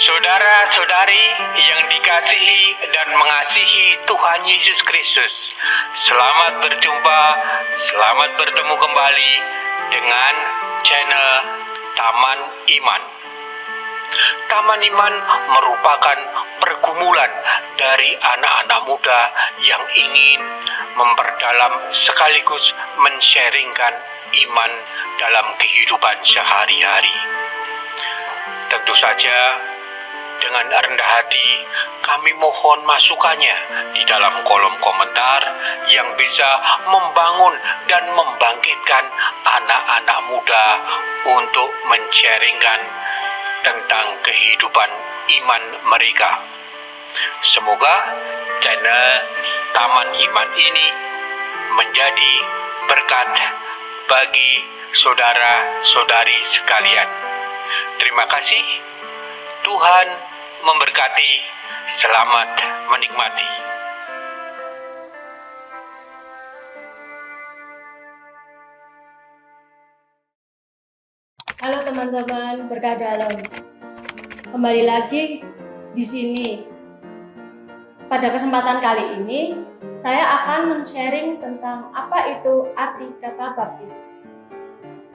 Saudara-saudari yang dikasihi dan mengasihi Tuhan Yesus Kristus, selamat berjumpa, selamat bertemu kembali dengan channel Taman Iman. Taman Iman merupakan pergumulan dari anak-anak muda yang ingin memperdalam sekaligus men-sharingkan iman dalam kehidupan sehari-hari. Tentu saja dengan rendah hati kami mohon masukannya di dalam kolom komentar yang bisa membangun dan membangkitkan anak-anak muda untuk men-sharingkan tentang kehidupan iman mereka. Semoga channel Taman Iman ini menjadi berkat bagi saudara-saudari sekalian. Terima kasih. Tuhan memberkati. Selamat menikmati. Halo teman-teman, berkah dalam. Kembali lagi di sini. Pada kesempatan kali ini, saya akan men-sharing tentang apa itu arti kata baptis.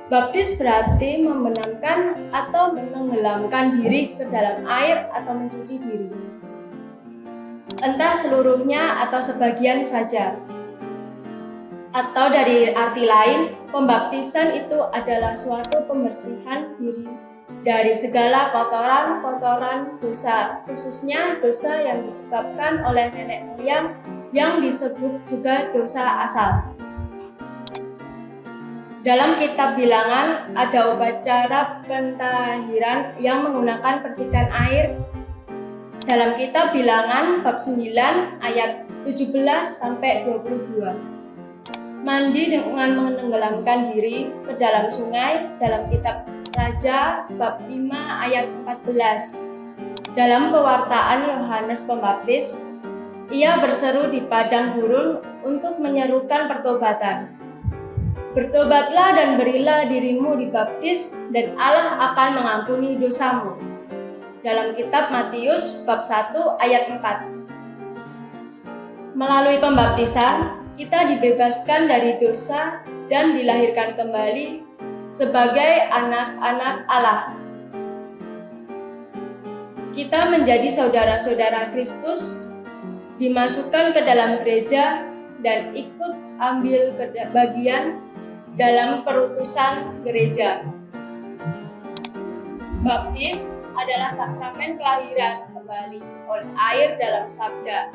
Baptis berarti membenamkan atau menenggelamkan diri ke dalam air atau mencuci diri. Entah seluruhnya atau sebagian saja. Atau dari arti lain, pembaptisan itu adalah suatu pembersihan diri dari segala kotoran-kotoran dosa, khususnya dosa yang disebabkan oleh nenek moyang yang disebut juga dosa asal. Dalam kitab Bilangan ada upacara pentahiran yang menggunakan percikan air. Dalam kitab Bilangan bab 9 ayat 17-22. Mandi dengan menenggelamkan diri ke dalam sungai dalam kitab Raja bab 5 ayat 14. Dalam pewartaan Yohanes Pembaptis, ia berseru di padang gurun untuk menyerukan pertobatan. Bertobatlah dan berilah dirimu dibaptis dan Allah akan mengampuni dosamu. Dalam kitab Matius bab 1 ayat 4. Melalui pembaptisan, kita dibebaskan dari dosa dan dilahirkan kembali sebagai anak-anak Allah. Kita menjadi saudara-saudara Kristus, dimasukkan ke dalam gereja dan ikut ambil bagian dalam perutusan gereja. Baptis adalah sakramen kelahiran kembali oleh air dalam sabda.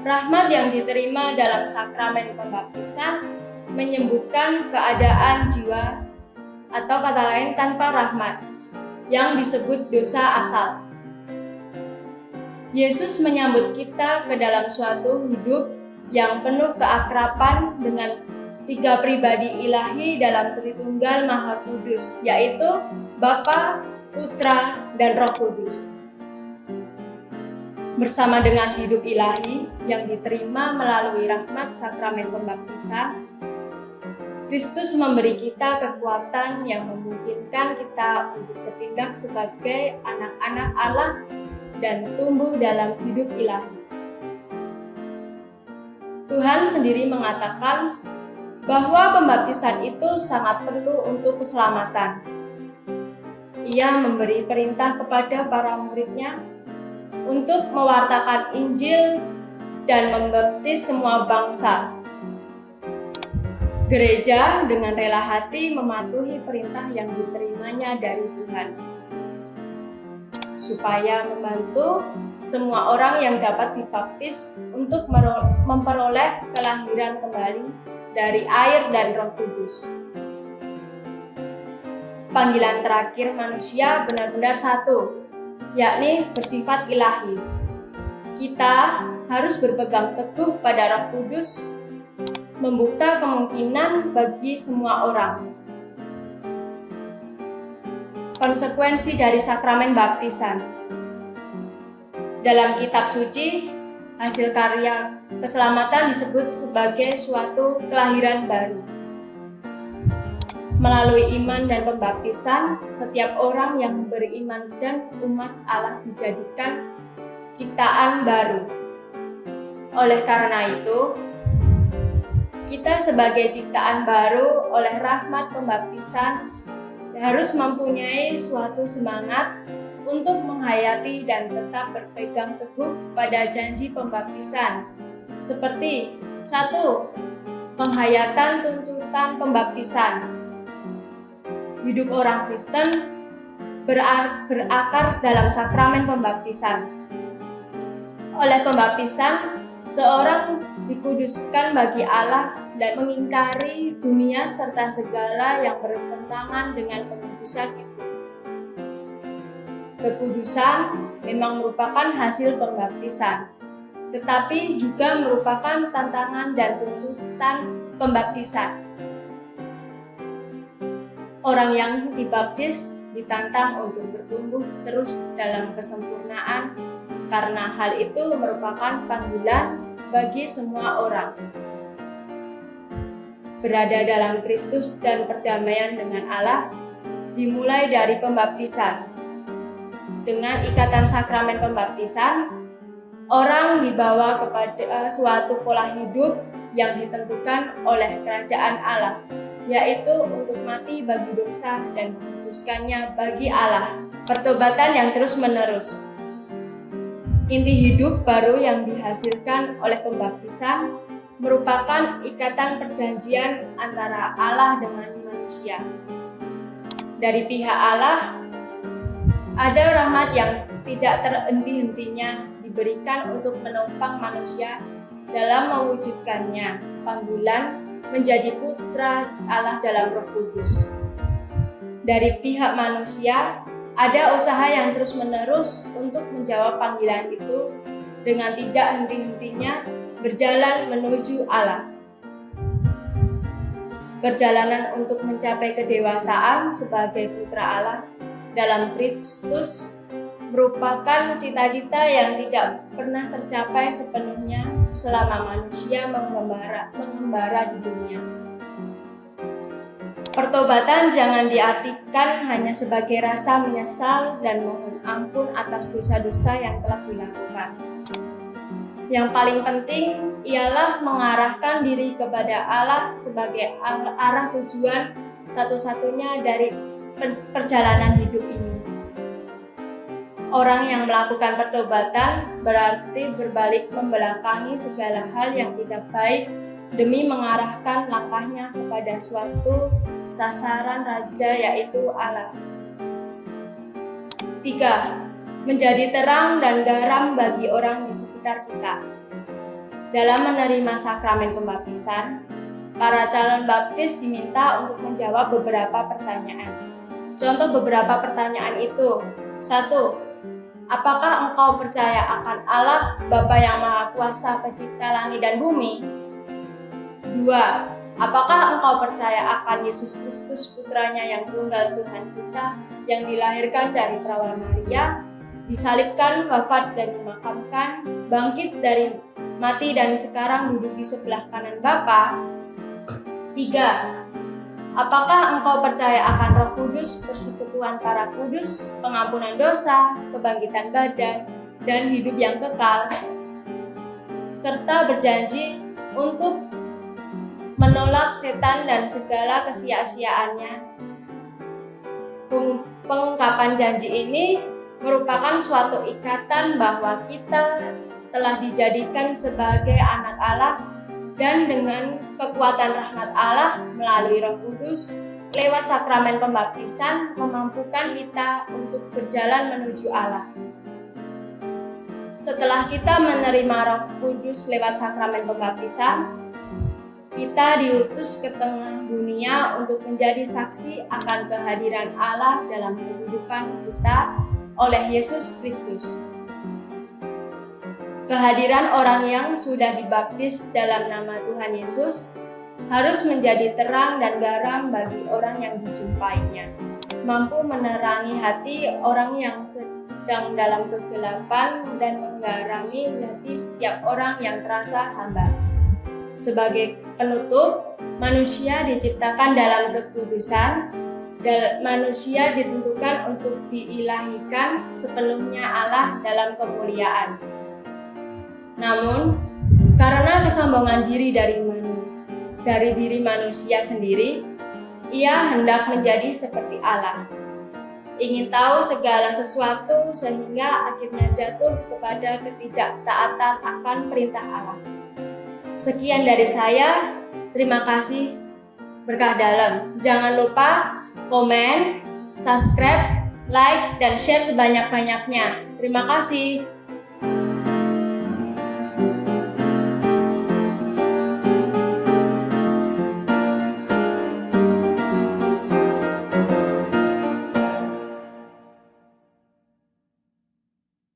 Rahmat yang diterima dalam sakramen pembaptisan menyembuhkan keadaan jiwa atau kata lain tanpa rahmat yang disebut dosa asal. Yesus menyambut kita ke dalam suatu hidup yang penuh keakraban dengan tiga pribadi ilahi dalam Tritunggal Maha Kudus, yaitu Bapa, Putra, dan Roh Kudus. Bersama dengan hidup ilahi yang diterima melalui rahmat sakramen pembaptisan, Kristus memberi kita kekuatan yang memungkinkan kita untuk bertindak sebagai anak-anak Allah dan tumbuh dalam hidup ilahi. Tuhan sendiri mengatakan bahwa pembaptisan itu sangat perlu untuk keselamatan. Ia memberi perintah kepada para murid-Nya untuk mewartakan Injil dan membaptis semua bangsa. Gereja dengan rela hati mematuhi perintah yang diterimanya dari Tuhan, supaya membantu semua orang yang dapat dibaptis untuk memperoleh kelahiran kembali dari air dan Roh Kudus. Panggilan terakhir manusia benar-benar satu, yakni bersifat ilahi. Kita harus berpegang teguh pada Roh Kudus, membuka kemungkinan bagi semua orang. Konsekuensi dari sakramen baptisan. Dalam kitab suci, hasil karya keselamatan disebut sebagai suatu kelahiran baru. Melalui iman dan pembaptisan, setiap orang yang beriman dan umat Allah dijadikan ciptaan baru. Oleh karena itu, kita sebagai ciptaan baru oleh rahmat pembaptisan harus mempunyai suatu semangat untuk menghayati dan tetap berpegang teguh pada janji pembaptisan. Seperti 1. Penghayatan tuntutan pembaptisan. Hidup orang Kristen berakar dalam sakramen pembaptisan. Oleh pembaptisan, seorang dikuduskan bagi Allah dan mengingkari dunia serta segala yang bertentangan dengan pengudusan itu. Kekudusan memang merupakan hasil pembaptisan, tetapi juga merupakan tantangan dan tuntutan pembaptisan. Orang yang dibaptis ditantang untuk bertumbuh terus dalam kesempurnaan, karena hal itu merupakan panggilan bagi semua orang. Berada dalam Kristus dan perdamaian dengan Allah dimulai dari pembaptisan. Dengan ikatan sakramen pembaptisan, orang dibawa kepada suatu pola hidup yang ditentukan oleh kerajaan Allah, yaitu untuk mati bagi dosa dan menguduskannya bagi Allah. Pertobatan yang terus-menerus. Inti hidup baru yang dihasilkan oleh pembaptisan merupakan ikatan perjanjian antara Allah dengan manusia. Dari pihak Allah, ada rahmat yang tidak terhenti-hentinya diberikan untuk menopang manusia dalam mewujudkannya panggilan menjadi putra Allah dalam Roh Kudus. Dari pihak manusia, ada usaha yang terus-menerus untuk menjawab panggilan itu dengan tidak henti-hentinya berjalan menuju Allah. Perjalanan untuk mencapai kedewasaan sebagai putra Allah dalam Kristus merupakan cita-cita yang tidak pernah tercapai sepenuhnya selama manusia mengembara di dunia. Pertobatan jangan diartikan hanya sebagai rasa menyesal dan mohon ampun atas dosa-dosa yang telah dilakukan. Yang paling penting ialah mengarahkan diri kepada Allah sebagai arah tujuan satu-satunya dari perjalanan hidup ini. Orang yang melakukan pertobatan berarti berbalik membelakangi segala hal yang tidak baik demi mengarahkan langkahnya kepada suatu sasaran raja, yaitu Allah. 3. Menjadi terang dan garam bagi orang di sekitar kita. Dalam menerima sakramen pembaptisan, para calon baptis diminta untuk menjawab beberapa pertanyaan. Contoh beberapa pertanyaan itu: 1. Apakah engkau percaya akan Allah, Bapa yang Maha Kuasa, Pencipta langit dan bumi? 2. Apakah engkau percaya akan Yesus Kristus, Putranya yang tunggal Tuhan kita, yang dilahirkan dari Perawan Maria, disalibkan, wafat dan dimakamkan, bangkit dari mati dan sekarang duduk di sebelah kanan Bapa? 3. Apakah engkau percaya akan Roh Kudus, persekutuan para kudus, pengampunan dosa, kebangkitan badan, dan hidup yang kekal, serta berjanji untuk menolak setan dan segala kesia-siaannya? Pengungkapan janji ini merupakan suatu ikatan bahwa kita telah dijadikan sebagai anak Allah, dan dengan kekuatan rahmat Allah melalui Roh Kudus lewat sakramen pembaptisan memampukan kita untuk berjalan menuju Allah. Setelah kita menerima Roh Kudus lewat sakramen pembaptisan, kita diutus ke tengah dunia untuk menjadi saksi akan kehadiran Allah dalam kehidupan kita oleh Yesus Kristus. Kehadiran orang yang sudah dibaptis dalam nama Tuhan Yesus harus menjadi terang dan garam bagi orang yang dijumpainya, mampu menerangi hati orang yang sedang dalam kegelapan dan menggarami hati setiap orang yang terasa hamba. Sebagai penutup, manusia diciptakan dalam kekudusan, dan manusia ditentukan untuk diilahikan sepenuhnya Allah dalam kemuliaan. Namun, karena kesombongan diri dari diri manusia sendiri, ia hendak menjadi seperti Allah, ingin tahu segala sesuatu sehingga akhirnya jatuh kepada ketidaktaatan akan perintah Allah. Sekian dari saya, terima kasih. Berkah dalam. Jangan lupa komen, subscribe, like, dan share sebanyak-banyaknya. Terima kasih.